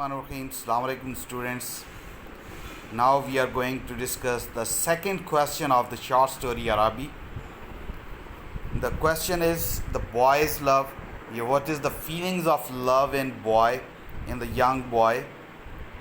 Assalamu alaikum students. Now we are going to discuss the second question of the short story Arabi. The question is the boy's love. What is the feelings of love in boy, in the young boy?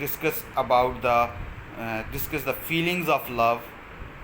discuss the feelings of love.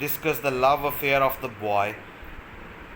discuss the love affair of the boy.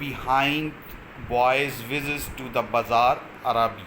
behind boys visits to the bazaar Arabi,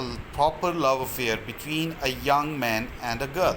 a proper love affair between a young man and a girl.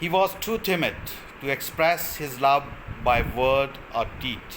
He was too timid to express his love by word or deed.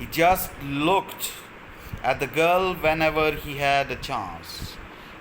He just looked at the girl whenever he had a chance.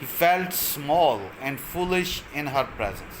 He felt small and foolish in her presence.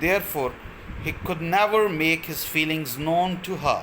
Therefore, he could never make his feelings known to her.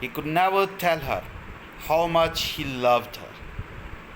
He could never tell her how much he loved her.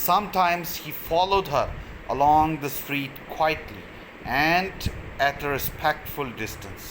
Sometimes he followed her along the street quietly and at a respectful distance.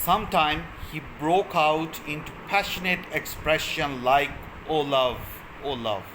Sometime he broke out into passionate expression like oh love, oh love.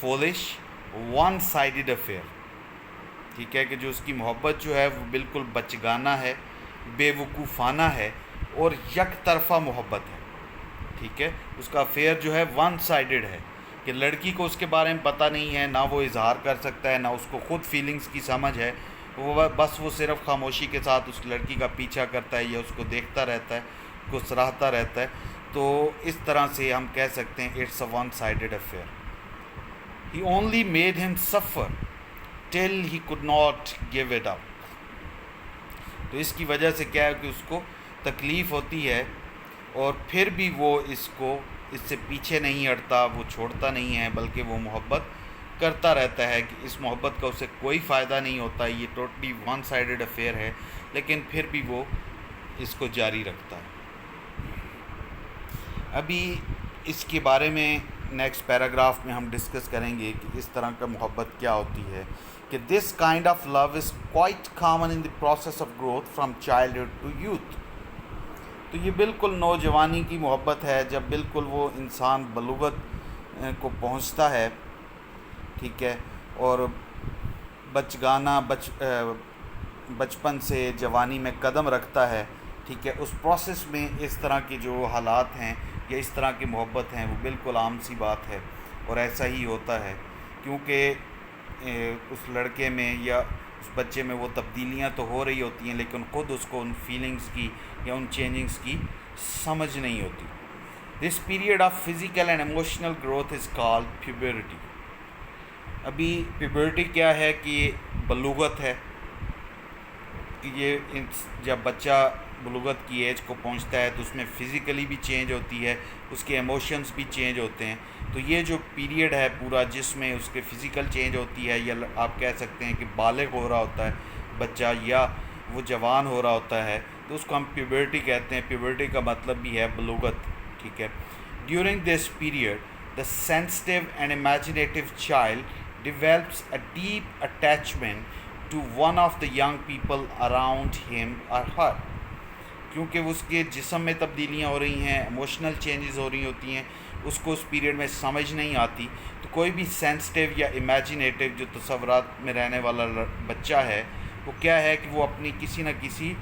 foolish, one-sided affair. ٹھیک ہے، کہ جو اس کی محبت جو ہے وہ بالکل بچگانہ ہے، بے وقوفانہ ہے اور یک طرفہ محبت ہے. ٹھیک ہے، اس کا افیئر جو ہے ون سائیڈڈ ہے، کہ لڑکی کو اس کے بارے میں پتہ نہیں ہے، نہ وہ اظہار کر سکتا ہے، نہ اس کو خود فیلنگز کی سمجھ ہے. بس وہ صرف خاموشی کے ساتھ اس لڑکی کا پیچھا کرتا ہے یا اس کو دیکھتا رہتا ہے، اس کو سراہتا رہتا ہے. تو اس طرح سے ہم کہہ سکتے ہیں it's a one sided affair. He only made him suffer till he could not give it up. تو اس کی وجہ سے کیا ہے کہ اس کو تکلیف ہوتی ہے اور پھر بھی وہ اس سے پیچھے نہیں ہٹتا، وہ چھوڑتا نہیں ہے، بلکہ وہ محبت کرتا رہتا ہے. کہ اس محبت کا اسے کوئی فائدہ نہیں ہوتا، یہ ٹوٹلی ون سائیڈڈ افیئر ہے، لیکن پھر بھی وہ اس کو جاری رکھتا ہے. ابھی اس کے بارے میں نیکسٹ پیراگراف میں ہم ڈسکس کریں گے کہ اس طرح کا محبت کیا ہوتی ہے. کہ this kind of love is quite common in the process of growth from childhood to youth. تو یہ بالکل نوجوانی کی محبت ہے، جب بالکل وہ انسان بلوغت کو پہنچتا ہے. ٹھیک ہے، اور بچپن سے جوانی میں قدم رکھتا ہے. ٹھیک ہے، اس پروسیس میں اس طرح کے جو حالات ہیں یا اس طرح کی محبت ہیں وہ بالکل عام سی بات ہے، اور ایسا ہی ہوتا ہے. کیونکہ اس لڑکے میں یا اس بچے میں وہ تبدیلیاں تو ہو رہی ہوتی ہیں، لیکن خود اس کو ان فیلنگز کی یا ان چینجنگز کی سمجھ نہیں ہوتی. This period of physical and emotional growth is called puberty. ابھی پیوبرٹی کیا ہے کہ یہ بلوغت ہے. یہ جب بچہ بلوغت کی ایج کو پہنچتا ہے تو اس میں فزیکلی بھی چینج ہوتی ہے، اس کے ایموشنز بھی چینج ہوتے ہیں. تو یہ جو پیریڈ ہے پورا جس میں اس کے فزیکل چینج ہوتی ہے، یا آپ کہہ سکتے ہیں کہ بالغ ہو رہا ہوتا ہے بچہ یا وہ جوان ہو رہا ہوتا ہے، تو اس کو ہم پیوبرٹی کہتے ہیں. پیوبرٹی کا مطلب بھی ہے بلوغت. ٹھیک ہے، during this period the sensitive and imaginative child develops a deep attachment to one of the young people around him or her. کیونکہ اس کے جسم میں تبدیلیاں ہو رہی ہیں، ایموشنل چینجز ہو رہی ہوتی ہیں، اس کو اس پیریڈ میں سمجھ نہیں آتی. تو کوئی بھی سینسٹیو یا امیجنیٹیو جو تصورات میں رہنے والا بچہ ہے، وہ کیا ہے کہ وہ اپنی کسی نہ کسی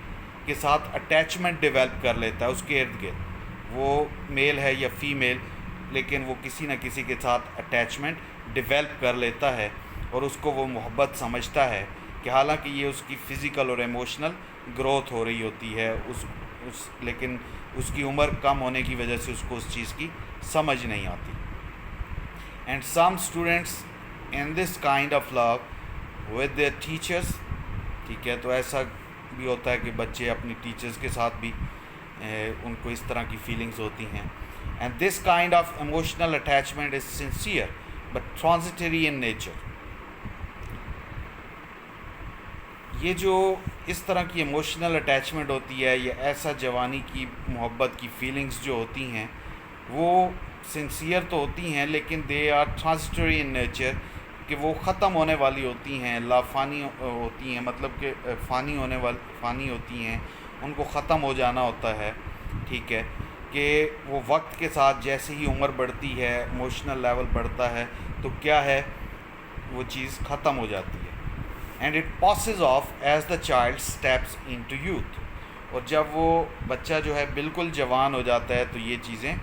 کے ساتھ اٹیچمنٹ ڈیولپ کر لیتا ہے اس کے ارد گرد. وہ میل ہے یا فیمیل، لیکن وہ کسی نہ کسی کے ساتھ اٹیچمنٹ ڈیولپ کر لیتا ہے، اور اس کو وہ محبت سمجھتا ہے. کہ حالانکہ یہ اس کی فزیکل اور ایموشنل گروتھ ہو رہی ہوتی ہے، لیکن اس کی عمر کم ہونے کی وجہ سے اس کو اس چیز کی سمجھ نہیں آتی. And some students in this kind of love with their teachers. ٹھیک ہے، تو ایسا بھی ہوتا ہے کہ بچے اپنی ٹیچرز کے ساتھ بھی ان کو اس طرح کی فیلنگز ہوتی ہیں. And this kind of emotional attachment is sincere but transitory in nature. یہ جو اس طرح کی ایموشنل اٹیچمنٹ ہوتی ہے یا ایسا جوانی کی محبت کی فیلنگز جو ہوتی ہیں وہ سنسیئر تو ہوتی ہیں، لیکن they are transitory in nature, کہ وہ ختم ہونے والی ہوتی ہیں، لافانی ہوتی ہیں، مطلب کہ فانی ہوتی ہیں، ان کو ختم ہو جانا ہوتا ہے. ٹھیک ہے، کہ وہ وقت کے ساتھ جیسے ہی عمر بڑھتی ہے، ایموشنل لیول بڑھتا ہے، تو کیا ہے وہ چیز ختم ہو جاتی ہے. And it passes off as the child steps into youth. اور جب وہ بچہ جو ہے بالکل جوان ہو جاتا ہے تو یہ چیزیں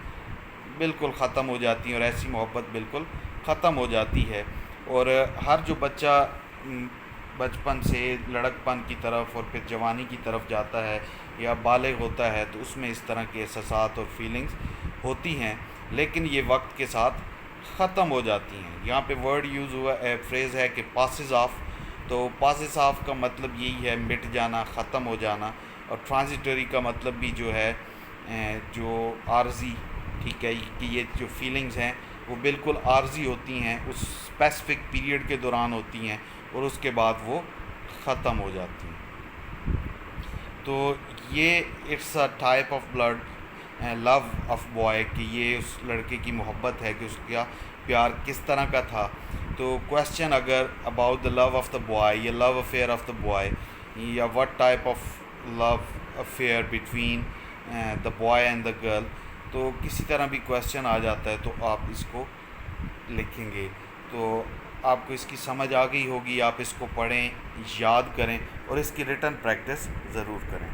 بالکل ختم ہو جاتی ہیں، اور ایسی محبت بالکل ختم ہو جاتی ہے. اور ہر جو بچہ بچپن سے لڑکپن کی طرف اور پھر جوانی کی طرف جاتا ہے یا بالغ ہوتا ہے، تو اس میں اس طرح کے احساسات اور فیلنگز ہوتی ہیں، لیکن یہ وقت کے ساتھ ختم ہو جاتی ہیں. یہاں پہ ورڈ یوز ہوا فریز ہے کہ پاسز آف. تو پاسز آف کا مطلب یہی ہے مٹ جانا، ختم ہو جانا. اور ٹرانزیٹری کا مطلب بھی جو ہے جو عارضی. ٹھیک ہے، کہ یہ جو فیلنگز ہیں وہ بالکل عارضی ہوتی ہیں، اس اسپیسیفک پیریڈ کے دوران ہوتی ہیں، اور اس کے بعد وہ ختم ہو جاتی ہیں. تو یہ it's a type of blood love of boy, کہ یہ اس لڑکے کی محبت ہے کہ اس کا پیار کس طرح کا تھا. تو کویشچن اگر about the love of the boy یا love affair of the boy یا what type of love affair between the boy and the girl, تو کسی طرح بھی کویشچن آ جاتا ہے تو آپ اس کو لکھیں گے. تو آپ کو اس کی سمجھ آ گئی ہوگی. آپ اس کو پڑھیں, یاد کریں اور اس کی ریٹن پریکٹس ضرور کریں.